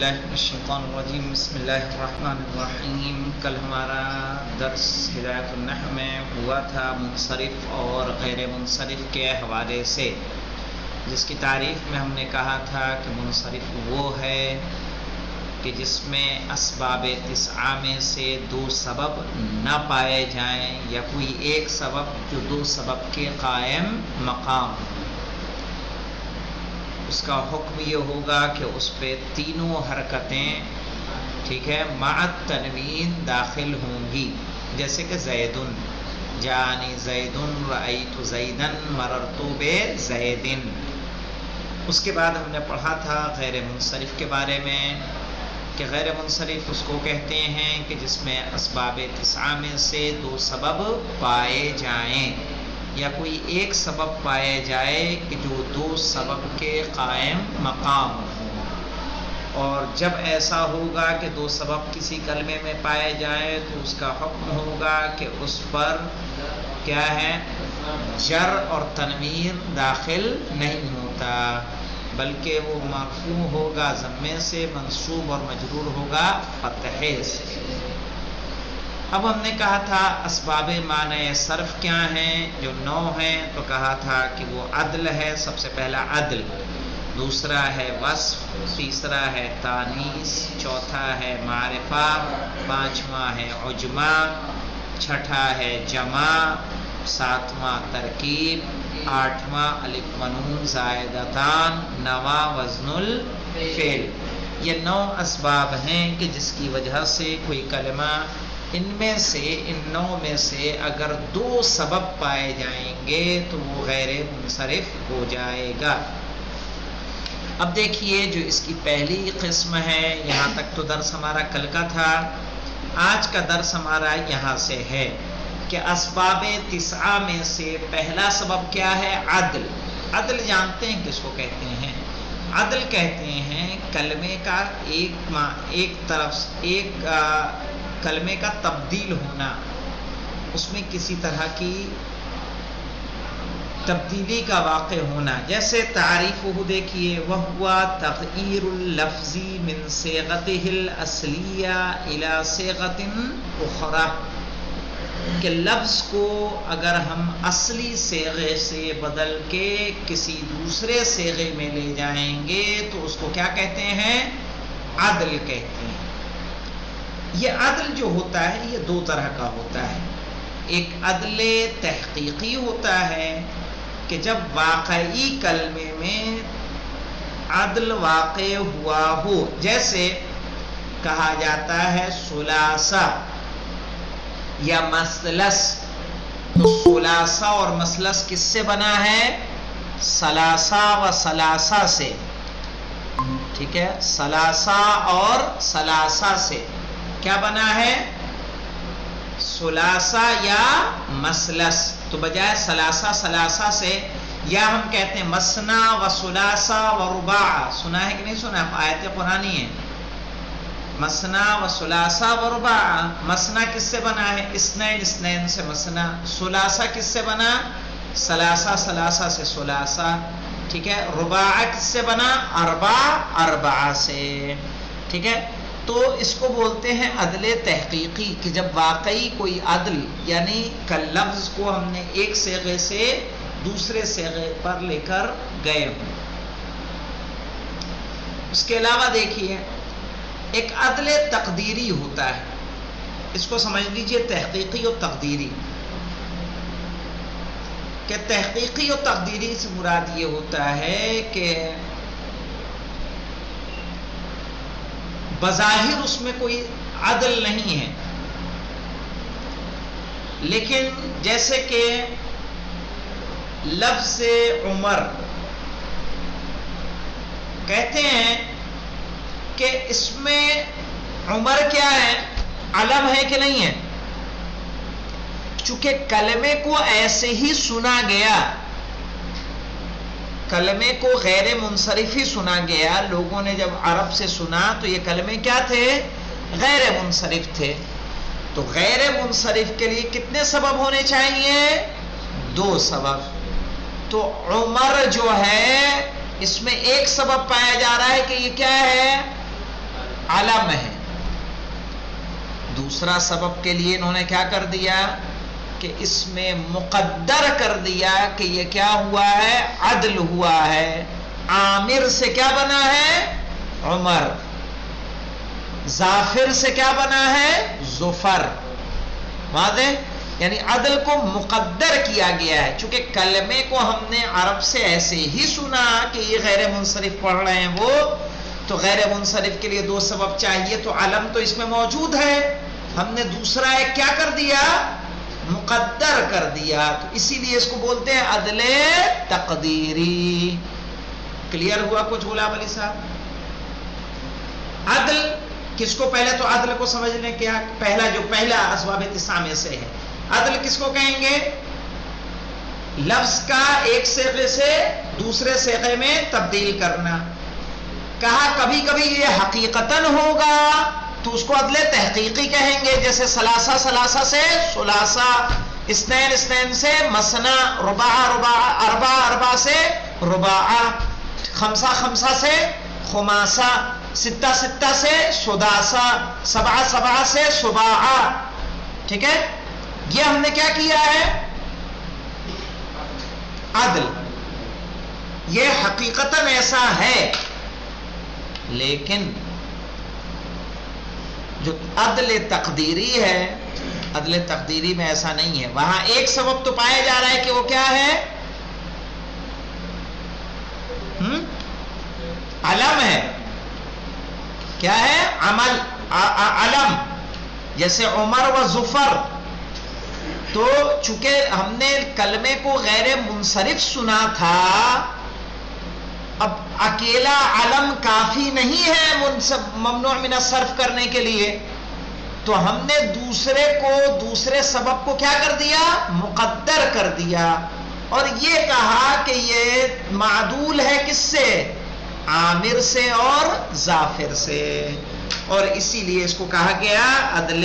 باللہ من الشیطان الرجیم بسم اللہ الرحمن الرحیم۔ کل ہمارا درس ہدایت النحو میں ہوا تھا منصرف اور غیر منصرف کے حوالے سے، جس کی تعریف میں ہم نے کہا تھا کہ منصرف وہ ہے کہ جس میں اسباب تسعہ میں سے دو سبب نہ پائے جائیں یا کوئی ایک سبب جو دو سبب کے قائم مقام، اس کا حکم یہ ہوگا کہ اس پہ تینوں حرکتیں ٹھیک ہے مع التنوین داخل ہوں گی، جیسے کہ زیدن جانی زیدن رأیت زیدن مررت بزیدن۔ اس کے بعد ہم نے پڑھا تھا غیر منصرف کے بارے میں کہ غیر منصرف اس کو کہتے ہیں کہ جس میں اسباب تسعہ میں سے دو سبب پائے جائیں یا کوئی ایک سبب پائے جائے کہ جو دو سبب کے قائم مقام ہوں، اور جب ایسا ہوگا کہ دو سبب کسی کلمے میں پائے جائیں تو اس کا حکم ہوگا کہ اس پر کیا ہے جر اور تنوین داخل نہیں ہوتا، بلکہ وہ مرفوع ہوگا ضمے سے، منصوب اور مجرور ہوگا فتحے سے۔ اب ہم نے کہا تھا اسباب معنی صرف کیا ہیں، جو 9 ہیں، تو کہا تھا کہ وہ عدل ہے، سب سے پہلا عدل، دوسرا ہے وصف، تیسرا ہے تانیث، چوتھا ہے معرفہ، پانچواں ہے عجمہ، چھٹا ہے جمع، ساتواں ترکیب، آٹھواں الف و نون زائدتان، نواں وزن الفعل۔ یہ 9 اسباب ہیں کہ جس کی وجہ سے کوئی کلمہ ان میں سے ان 9 میں سے اگر دو سبب پائے جائیں گے تو وہ غیر منصرف ہو جائے گا۔ اب دیکھیے جو اس کی پہلی قسم ہے، یہاں تک تو درس ہمارا کل کا تھا، آج کا درس ہمارا یہاں سے ہے کہ اسباب تسعہ میں سے پہلا سبب کیا ہے، عدل۔ عدل جانتے ہیں کس کو کہتے ہیں؟ عدل کہتے ہیں کلمے کا ایک کلمے کا تبدیل ہونا، اس میں کسی طرح کی تبدیلی کا واقع ہونا۔ جیسے تعریف وہ دیکھیے، وَهُوَ تَغْيِيرُ اللَّفْظِ مِنْ صِيغَتِهِ الْأَصْلِيَّةِ إِلَى صِيغَةٍ أُخْرَى، کہ لفظ کو اگر ہم اصلی صیغے سے بدل کے کسی دوسرے صیغے میں لے جائیں گے تو اس کو کیا کہتے ہیں، عدل کہتے ہیں۔ یہ عدل جو ہوتا ہے یہ دو طرح کا ہوتا ہے، ایک عدل تحقیقی ہوتا ہے کہ جب واقعی کلمے میں عدل واقع ہوا ہو، جیسے کہا جاتا ہے ثلاثہ یا مثلث، تو ثلاثہ اور مثلث کس سے بنا ہے، ثلاثہ و ثلاثہ سے، ٹھیک ہے، ثلاثہ اور ثلاثہ سے کیا بنا ہے، ثلاثہ یا مثلث، تو بجائے ثلاثہ ثلاثہ سے، یا ہم کہتے ہیں مثنا و ثلاثہ و رباع، سنا ہے کہ نہیں سنا، آیت قرآنی ہے، مثنا و ثلاثہ و رباع۔ مثنا کس سے بنا ہے، اثنین اثنین سے مثنا، ثلاثہ کس سے بنا، ثلاثہ ثلاثہ سے ثلاثہ، ٹھیک ہے، رباع کس سے بنا، اربع اربعہ سے، ٹھیک ہے۔ تو اس کو بولتے ہیں عدل تحقیقی، کہ جب واقعی کوئی عدل یعنی لفظ کو ہم نے ایک صیغے سے دوسرے صیغے پر لے کر گئے ہوں۔ اس کے علاوہ دیکھیے ایک عدل تقدیری ہوتا ہے، اس کو سمجھ لیجئے تحقیقی اور تقدیری، کہ تحقیقی اور تقدیری سے مراد یہ ہوتا ہے کہ بظاہر اس میں کوئی عدل نہیں ہے، لیکن جیسے کہ لفظ عمر کہتے ہیں کہ اس میں عمر کیا ہے، علم ہے کہ نہیں ہے، چونکہ کلمے کو ایسے ہی سنا گیا، کلمے کو غیر منصرف ہی سنا گیا، لوگوں نے جب عرب سے سنا تو یہ کلمے کیا تھے، غیر منصرف تھے، تو غیر منصرف کے لیے کتنے سبب ہونے چاہیے، 2 سبب۔ تو عمر جو ہے اس میں ایک سبب پایا جا رہا ہے کہ یہ کیا ہے، علم ہے. دوسرا سبب کے لیے انہوں نے کیا کر دیا کہ اس میں مقدر کر دیا کہ یہ کیا ہوا ہے؟ عدل ہوا ہے. عامر سے کیا بنا ہے؟ عمر. ظافر سے کیا بنا ہے؟ ظفر. واضح؟ یعنی عدل کو مقدر کیا گیا ہے. چونکہ کلمے کو ہم نے عرب سے ایسے ہی سنا کہ یہ غیر منصرف پڑھ رہے ہیں وہ، تو غیر منصرف کے لیے دو سبب چاہیے، تو علم تو اس میں موجود ہے. ہم نے دوسرا ایک کیا کر دیا؟ مقدر کر دیا. تو اسی لیے اس کو بولتے ہیں عدل تقدیری. کلیئر ہوا کچھ غلام علی صاحب؟ عدل کس کو، پہلے تو عدل کو سمجھنے کیا پہلا اسباب اتسام سے ہے. عدل کس کو کہیں گے؟ لفظ کا ایک صیغے سے دوسرے صیغے میں تبدیل کرنا. کہا کبھی کبھی یہ حقیقتاً ہوگا تو اس کو عدل تحقیقی کہیں گے، جیسے ثلاثہ سے ثلاثہ، اثنین سے مثنا، رباع اربع سے رباع، خمسہ سے خماسہ، ستہ سے سداسہ، سبعہ سے سباعہ. ٹھیک ہے؟ یہ ہم نے کیا کیا ہے؟ عدل. یہ حقیقتاً ایسا ہے، لیکن جو عدل تقدیری ہے، عدل تقدیری میں ایسا نہیں ہے. وہاں ایک سبب تو پایا جا رہا ہے کہ وہ کیا ہے؟ علم ہے. کیا ہے؟ عمل، علم. جیسے عمر و ظفر، تو چونکہ ہم نے کلمے کو غیر منصرف سنا تھا، اب اکیلا علم کافی نہیں ہے ممنوع من الصرف کرنے کے لیے، تو ہم نے دوسرے سبب کو کیا کر دیا؟ مقدر کر دیا. اور یہ کہا کہ یہ معدول ہے کس سے؟ عامر سے اور ظافر سے. اور اسی لیے اس کو کہا گیا عدل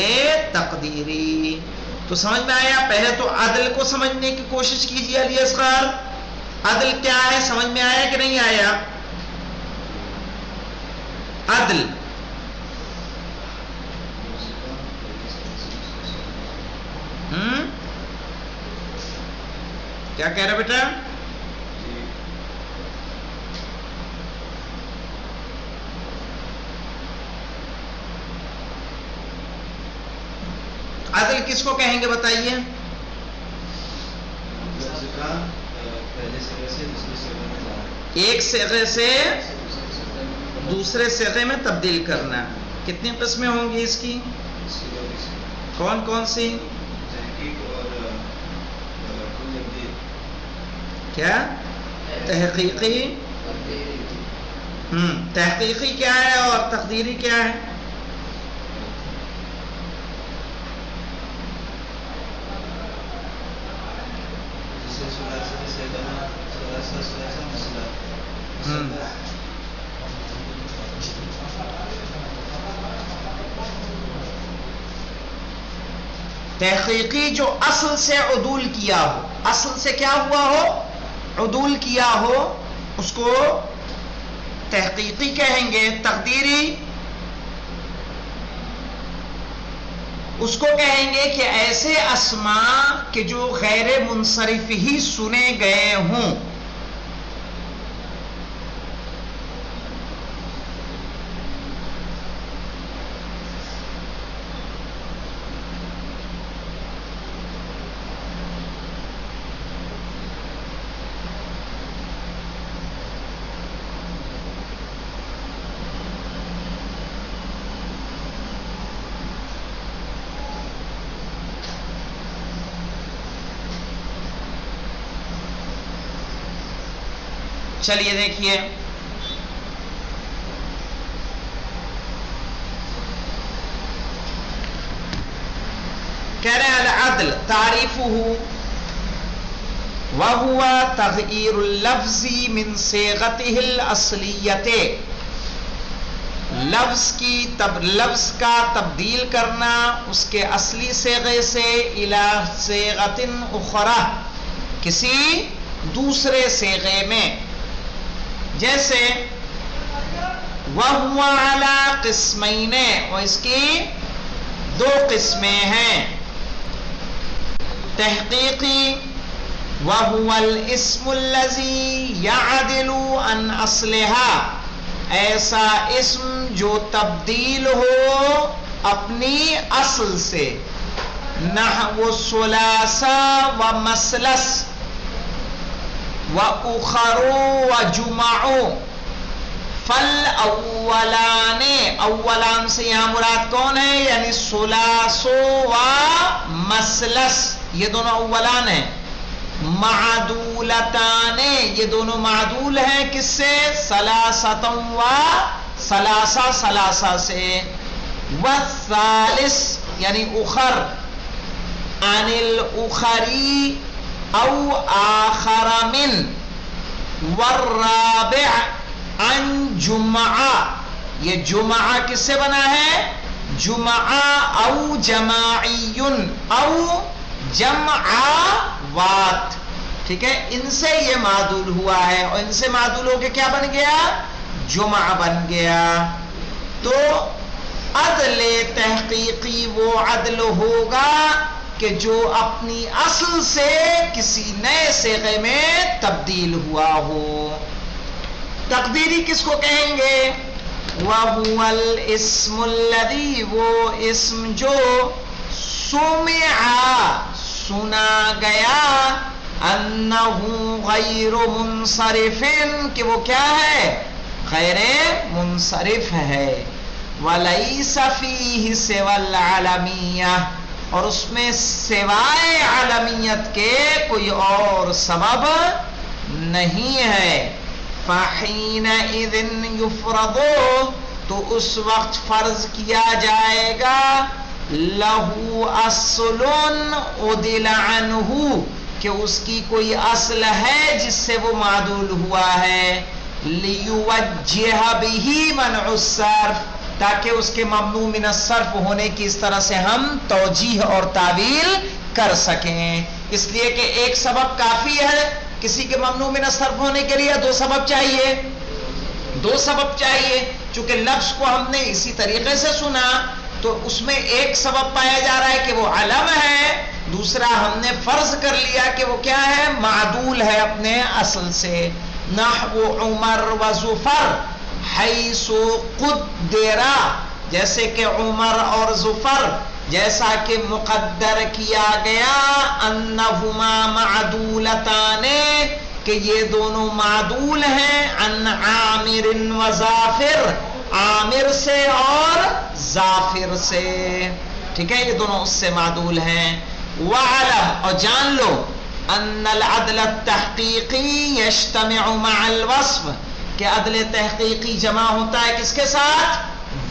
تقدیری. تو سمجھ میں آیا؟ پہلے تو عدل کو سمجھنے کی کوشش کیجیے علی اصغر. عدل کیا ہے؟ سمجھ میں آیا کہ نہیں آیا؟ عدل کیا کہہ رہا بیٹا؟ عدل کس کو کہیں گے بتائیے؟ ایک صیغے سے دوسرے صیغے میں تبدیل کرنا. کتنی قسمیں ہوں گی اس کی؟ کون کون سی؟ کیا؟ تحقیقی. تحقیقی کیا ہے اور تقدیری کیا ہے؟ تحقیقی جو اصل سے عدول کیا ہو، اصل سے کیا ہوا ہو؟ عدول کیا ہو، اس کو تحقیقی کہیں گے. تقدیری اس کو کہیں گے کہ ایسے اسماء کہ جو غیر منصرف ہی سنے گئے ہوں. چلیے دیکھیے، کہہ رہے ہیں العدل تعریفہ وہو تغییر اللفظ من صیغتہ الاصلیۃ. لفظ کا تبدیل کرنا اس کے اصلی صیغے سے الی صیغۃ اخری، کسی دوسرے صیغے میں. جیسے وَهُوَ عَلَى قِسْمَيْنِ، اور اس کی دو قسمیں ہیں تحقیقی، وَهُوَ الْإِسْمُ الَّذِي يَعْدِلُ عَنْ أَصْلِهَا، ایسا اسم جو تبدیل ہو اپنی اصل سے، نحو ثلاثہ و مثلث و اخر و جمع، فالاولان، اولان سے یہاں مراد کون ہے؟ یعنی ثلاث و مثلث، یہ دونوں اولان ہیں، معدولتان، یہ دونوں معدول ہیں کس سے؟ ثلاثۃ و ثلاثہ، ثلاثہ سے، والثالث یعنی اخر، عن الاخری او آخر من، والرابع عن جمعہ، یہ جمعہ کس سے بنا ہے؟ جمعہ او جماعی او جمعات، ٹھیک ہے، ان سے یہ معدول ہوا ہے، اور ان سے معدول ہو کے کیا بن گیا؟ جمعہ بن گیا۔ تو عدل تحقیقی وہ عدل ہوگا کہ جو اپنی اصل سے کسی نئے صیغے میں تبدیل ہوا ہو۔ تقدیری کس کو کہیں گے؟ وَهُوَ الْإِسْمُ الَّذِي، وہ اسم جو سمع، سنا گیا، انہ غیر منصرف، کہ وہ کیا ہے؟ غیر منصرف ہے، ولیس فیہ سوى العالمیہ، اور اس میں سوائے عالمیت کے کوئی اور سبب نہیں ہے۔ فحینئذ یفرض، تو اس وقت فرض کیا جائے گا، لہو اصل عدل عنہ، کہ اس کی کوئی اصل ہے جس سے وہ معدول ہوا ہے، لیوجہ بہ منع الصرف، تاکہ اس کے ممنوع من الصرف ہونے کی اس طرح سے ہم توجیہ اور تعویل کر سکیں۔ اس لیے کہ ایک سبب کافی ہے، کسی کے ممنوع من الصرف ہونے کے لیے دو سبب چاہیے، دو سبب چاہیے۔ چونکہ لفظ کو ہم نے اسی طریقے سے سنا تو اس میں ایک سبب پایا جا رہا ہے کہ وہ علم ہے، دوسرا ہم نے فرض کر لیا کہ وہ کیا ہے؟ معدول ہے اپنے اصل سے۔ نحو عمر و ظفر حیث قدر، جیسے کہ عمر اور ظفر جیسا کہ مقدر کیا گیا، انہما معدولتان، کہ یہ دونوں معدول ہیں، عن عامر و ظافر، عامر سے اور ظافر سے، ٹھیک ہے، یہ دونوں اس سے معدول ہیں۔ وعلم، اور جان لو، ان العدل التحقیقی یجتمع مع الوصف، کہ عدل تحقیقی جمع ہوتا ہے کس کے ساتھ؟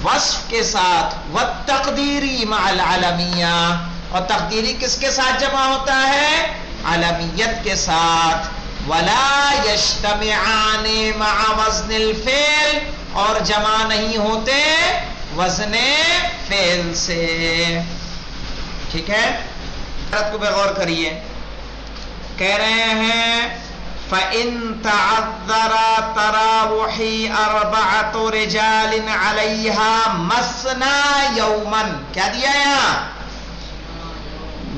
وصف کے ساتھ۔ والتقدیری مع العالمیہ، اور تقدیری کس کے ساتھ جمع ہوتا ہے؟ عالمیت کے ساتھ۔ ولا یجتمعان مع وزن الفعل، اور جمع نہیں ہوتے وزن فعل سے، ٹھیک ہے۔ عبارت کو بغور کریے، کہہ رہے ہیں فَإِن تَعَذَّرَ تَرَاوُحِ أَرْبَعَةُ رِجَالٍ عَلَيْهَا مَثْنَى يَوْمًا، کیا دیا یہاں؟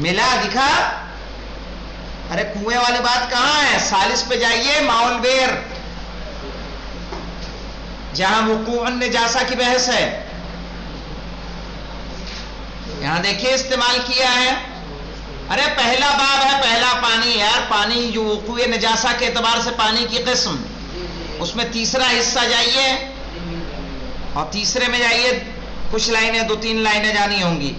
ملا، دکھا؟ ارے کنویں والی بات کہاں ہے؟ سالس پہ جائیے، ماحول بیر، جہاں وقوع النجاسہ کی بحث ہے، یہاں دیکھیے استعمال کیا ہے۔ ارے پہلا باب ہے، پہلا پانی، یار پانی جو وقوع نجاسہ کے اعتبار سے پانی کی قسم، اس میں تیسرا حصہ جائیے، اور تیسرے میں جائیے، کچھ لائنیں، دو تین لائنیں جانی ہوں گی۔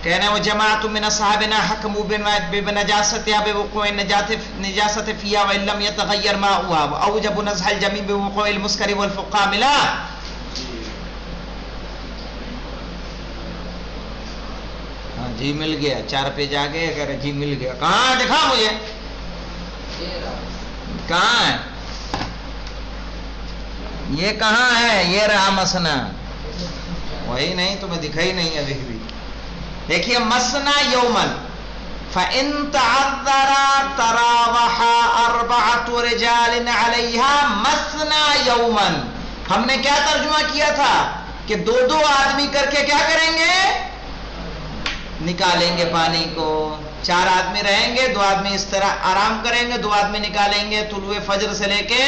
کہنا وہ جماعت من اصحابنا حکموا بنجاستها بوقوع النجاسة فيها وان لم يتغير ماؤها واوجبوا نزح الجميع بوقوع المسكر والفقاء ملا۔ جی مل گیا، 4 پیج آگے، اگر جی مل گیا، کہاں دکھا مجھے، کہاں ہے یہ، کہاں ہے یہ؟ رہا مسنا، وہی نہیں، تمہیں دکھائی نہیں ابھی بھی۔ دیکھیے مسنا یومن، فَإِن تَعَذَّرَا تَرَاوَحَا أَرْبَعَةُ رِجَالٍ عَلَيْهَا مَثْنَى يَوْمًا. ہم نے کیا ترجمہ کیا تھا کہ دو دو آدمی کر کے کیا کریں گے؟ نکالیں گے پانی کو. 4 آدمی رہیں گے، 2 آدمی اس طرح آرام کریں گے، 2 آدمی نکالیں گے طلوع فجر سے لے کے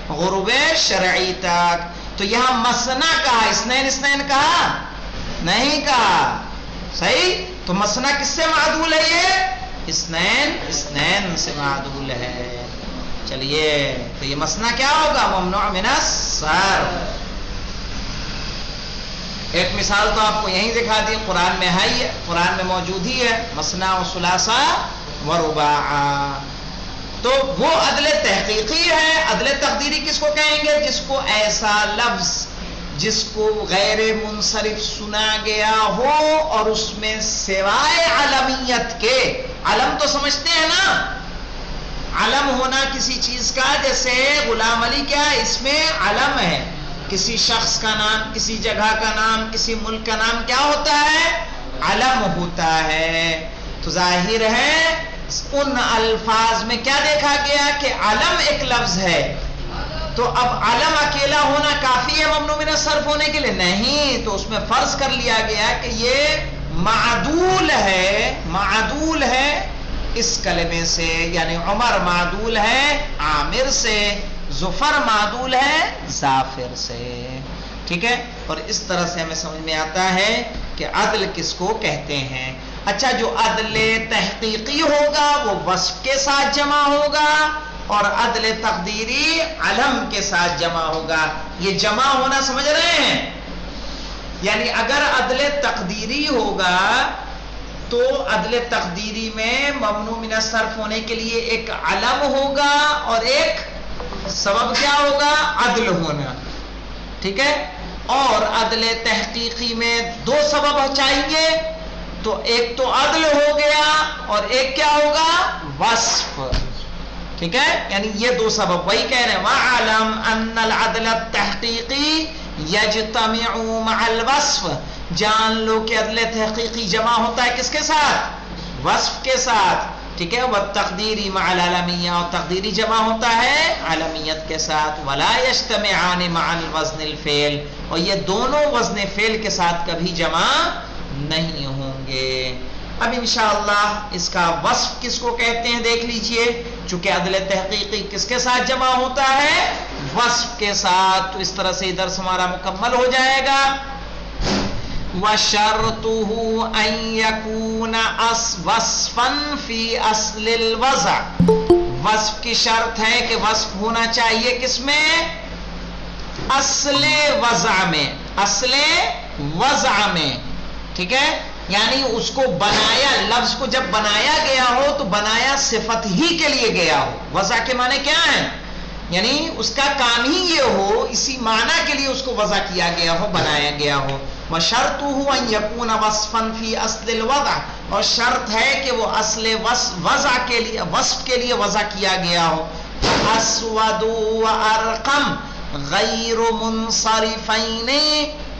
غروب شرعی تک. تو یہاں مسنا کہا، اسنین کہا نہیں کہا. صحیح؟ تو مسنا کس سے معدول ہے؟ یہ اسنین سے معدول ہے. چلیے تو یہ مسنا کیا ہوگا؟ ممنوع من الصرف. ایک مثال تو آپ کو یہیں دکھا دی، قرآن میں ہے، قرآن میں موجود ہی ہے، مسنا و ثلاثہ و رباع. تو وہ عدل تحقیقی ہے. عدل تقدیری کس کو کہیں گے؟ جس کو ایسا لفظ جس کو غیر منصرف سنا گیا ہو اور اس میں سوائے علمیت کے، علم تو سمجھتے ہیں نا، علم ہونا کسی چیز کا، جیسے غلام علی کیا ہے، اس میں علم ہے، کسی شخص کا نام، کسی جگہ کا نام، کسی ملک کا نام کیا ہوتا ہے؟ علم ہوتا ہے. تو ظاہر ہے ان الفاظ میں کیا دیکھا گیا کہ علم ایک لفظ ہے. تو اب علم اکیلا ہونا کافی ہے ممنوع من الصرف ہونے کے لیے؟ نہیں. تو اس میں فرض کر لیا گیا کہ یہ معدول ہے اس کلمے سے، یعنی عمر معدول ہے عامر سے، ظفر معدول ہے ظافر سے. ٹھیک ہے؟ اور اس طرح سے ہمیں سمجھ میں آتا ہے کہ عدل کس کو کہتے ہیں. اچھا، جو عدل تحقیقی ہوگا وہ وصف کے ساتھ جمع ہوگا، اور عدل تقدیری علم کے ساتھ جمع ہوگا. یہ جمع ہونا سمجھ رہے ہیں؟ یعنی اگر عدل تقدیری ہوگا تو عدل تقدیری میں ممنوع من الصرف ہونے کے لیے ایک علم ہوگا اور ایک سبب کیا ہوگا؟ عدل ہونا. ٹھیک ہے؟ اور عدل تحقیقی میں 2 سبب چاہیے، تو ایک تو عدل ہو گیا اور ایک کیا ہوگا؟ وصف. ٹھیک ہے؟ یعنی یہ 2 سبب. وہی کہہ رہے ہیں وَعَلَمْ أَنَّ الْعَدْلَ التَّحْقِيقِ يَجْتَمِعُ مَعَ الْوَصْفِ. جان لو کہ عدل تحقیقی جمع ہوتا ہے کس کے ساتھ؟ وصف کے ساتھ. ٹھیک ہے؟ وَالتَّقْدِيرِ مَعَ الْعَلَمِيَّةِ، اور تقدیری جمع ہوتا ہے علمیت کے ساتھ. وَلَا يَجْتَمِعَانِ مَعَ الْوَزْنِ الْفِعْلِ، اور یہ دونوں وزن فعل کے ساتھ کبھی جمع نہیں ہوں گے. اب انشاءاللہ اس کا وصف کس کو کہتے ہیں دیکھ لیجئے. چونکہ عدل تحقیقی کس کے ساتھ جمع ہوتا ہے؟ وصف کے ساتھ. تو اس طرح سے درس ہمارا مکمل ہو جائے گا. وَشَرْطُهُ أَن يَكُونَ وَصْفًا فِي أَصْلِ الْوَضْعِ. وصف کی شرط ہے کہ وصف ہونا چاہیے کس میں؟ اصل وضع میں. اصل وضع میں. ٹھیک ہے؟ یعنی اس کو بنایا، لفظ کو جب بنایا گیا ہو تو بنایا صفت ہی کے لیے گیا ہو. وضع کے معنی کیا ہے؟ یعنی اس کا کام ہی یہ ہو، اسی معنی کے لیے اس کو وضع کیا گیا ہو، بنایا گیا ہو. وَشَرْطُهُ أَن يَكُونَ وَصْفًا فِي أَصْلِ الْوَضْعِ، اور شرط ہے کہ وہ اصل وضع کے لیے، وصف کے لیے وضع کیا گیا ہو. أَسْوَدُ وَأَرْقَمْ غَيْرُ مُنصَرِفَيْنِ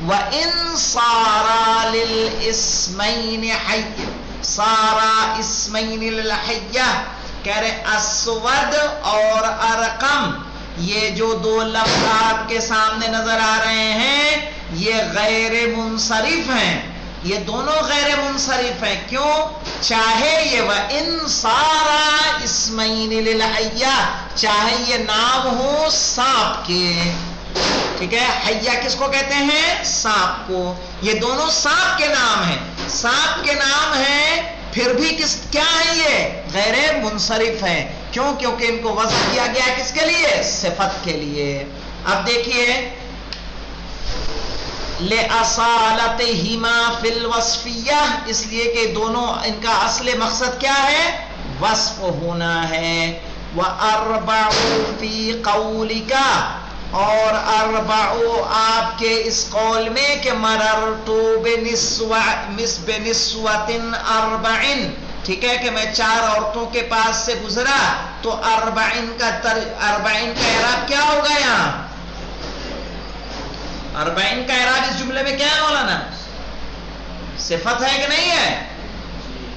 وَإِن صَارَا لِلْإِسْمَيْنِ حَيٍّ صَارَا إِسْمَيْنِ لِلْحَيَّةِ. کہہ رہے اسود اور ارقم، یہ جو 2 لفظ آپ کے سامنے نظر آ رہے ہیں یہ غیر منصرف ہیں. یہ دونوں غیر منصرف ہیں. کیوں؟ چاہے یہ وَإِن صَارَا إِسْمَيْنِ لِلْحَيَّةِ، چاہے یہ نام ہو سانپ کے. ٹھیک ہے؟ حیہ کس کو کہتے ہیں؟ سانپ کو. یہ دونوں سانپ کے نام ہیں. سانپ کے نام ہیں، پھر بھی کیا ہے؟ یہ غیر منصرف ہیں. کیوں؟ کیونکہ ان کو وضع کیا گیا کس کے لیے؟ صفت کے لیے. اب دیکھیے لِأَصَالَتِهِمَا فِي الْوَصْفِيَّةِ، اس لیے کہ دونوں ان کا اصل مقصد کیا ہے؟ وصف ہونا ہے. وَأَرْبَعُ فِي قَوْلِكَ، اور اربعو آپ کے اس قول میں کہ مررتو بنسوۃ اربعن. ٹھیک ہے کہ میں 4 عورتوں کے پاس سے گزرا. تو اربعین کا اعراب کیا ہوگا؟ یہاں اربعین کا اعراب اس جملے میں کیا ہے مولانا؟ صفت ہے کہ نہیں ہے؟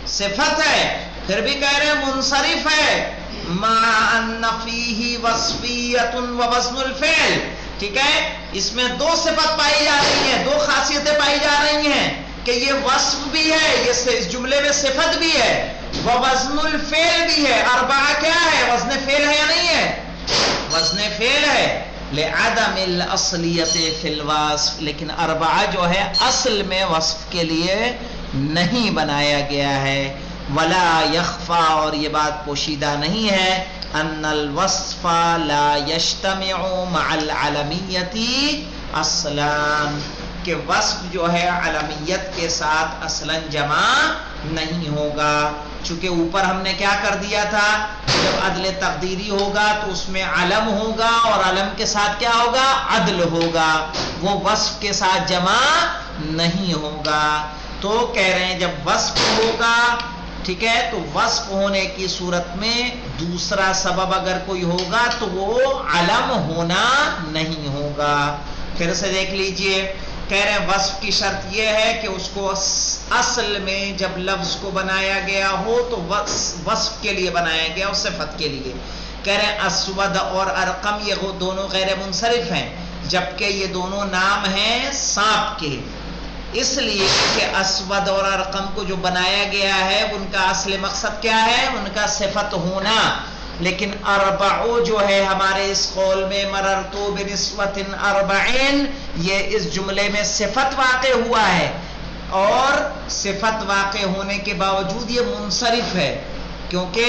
صفت ہے. پھر بھی کہہ رہے ہیں منصرف ہے مع ان فیہ وصفیۃ و وزن الفعل، ٹھیک ہے، اس میں دو صفت پائی جا رہی ہیں، دو خاصیتیں پائی جا رہی ہیں کہ یہ وصف بھی ہے، یہ اس جملے میں صفت بھی ہے، و وزن الفعل بھی ہے۔ اربعہ کیا ہے؟ وزن فعل ہے یا نہیں ہے؟ وزن فعل ہے، لعدم الاصلیت فی الوصف، لیکن اربعہ جو ہے اصل میں وصف کے لیے نہیں بنایا گیا ہے۔ ولا یخفا، اور یہ بات پوشیدہ نہیں ہے، ان الوصف لا یجتمع مع العلمیت اصلا، کہ وصف جو ہے علمیت کے ساتھ اصلا جمع نہیں ہوگا، چونکہ اوپر ہم نے کیا کر دیا تھا، جب عدل تقدیری ہوگا تو اس میں علم ہوگا، اور علم کے ساتھ کیا ہوگا؟ عدل ہوگا، وہ وصف کے ساتھ جمع نہیں ہوگا۔ تو کہہ رہے ہیں جب وصف ہوگا، ٹھیک ہے، تو وصف ہونے کی صورت میں دوسرا سبب اگر کوئی ہوگا تو وہ علم ہونا نہیں ہوگا۔ پھر سے دیکھ لیجئے، کہہ رہے ہیں وصف کی شرط یہ ہے کہ اس کو اصل میں جب لفظ کو بنایا گیا ہو تو وصف کے لیے بنایا گیا اور صفت کے لیے۔ کہہ رہے ہیں اسود اور ارقم یہ دونوں غیر منصرف ہیں، جبکہ یہ دونوں نام ہیں سانپ کے، اس لیے کہ اسود اور ارقم کو جو بنایا گیا ہے ان کا اصل مقصد کیا ہے؟ ان کا صفت ہونا، لیکن اربعو جو ہے ہمارے اس قول میں مررتو بنسوۃ اربعین، یہ اس جملے میں صفت واقع ہوا ہے، اور صفت واقع ہونے کے باوجود یہ منصرف ہے۔ کیونکہ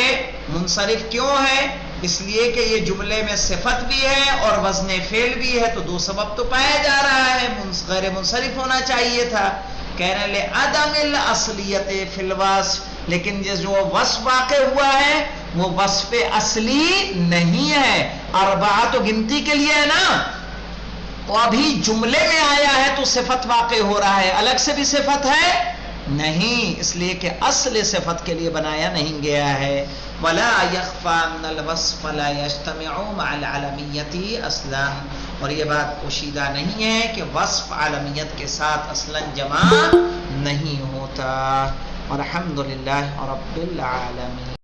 منصرف کیوں ہے؟ اس لیے کہ یہ جملے میں صفت بھی ہے اور وزن فعل بھی ہے، تو دو سبب تو پایا جا رہا ہے، غیر منصرف ہونا چاہیے تھا۔ کہہ رہے ہیں عدم الاصلیت فی الوصف، لیکن یہ جو وصف واقع ہوا ہے وہ وصف اصلی نہیں ہے۔ اربعہ تو گنتی کے لیے ہے نا، تو ابھی جملے میں آیا ہے تو صفت واقع ہو رہا ہے، الگ سے بھی صفت ہے نہیں، اس لیے کہ اصل صفت کے لیے بنایا نہیں گیا ہے۔ ولا يخفى ان الوصف لا يجتمع مع العلمیت اصلا، اور یہ بات پوشیدہ نہیں ہے کہ وصف عالمیت کے ساتھ اصلا جمع نہیں ہوتا۔ الحمدللہ رب العالمین۔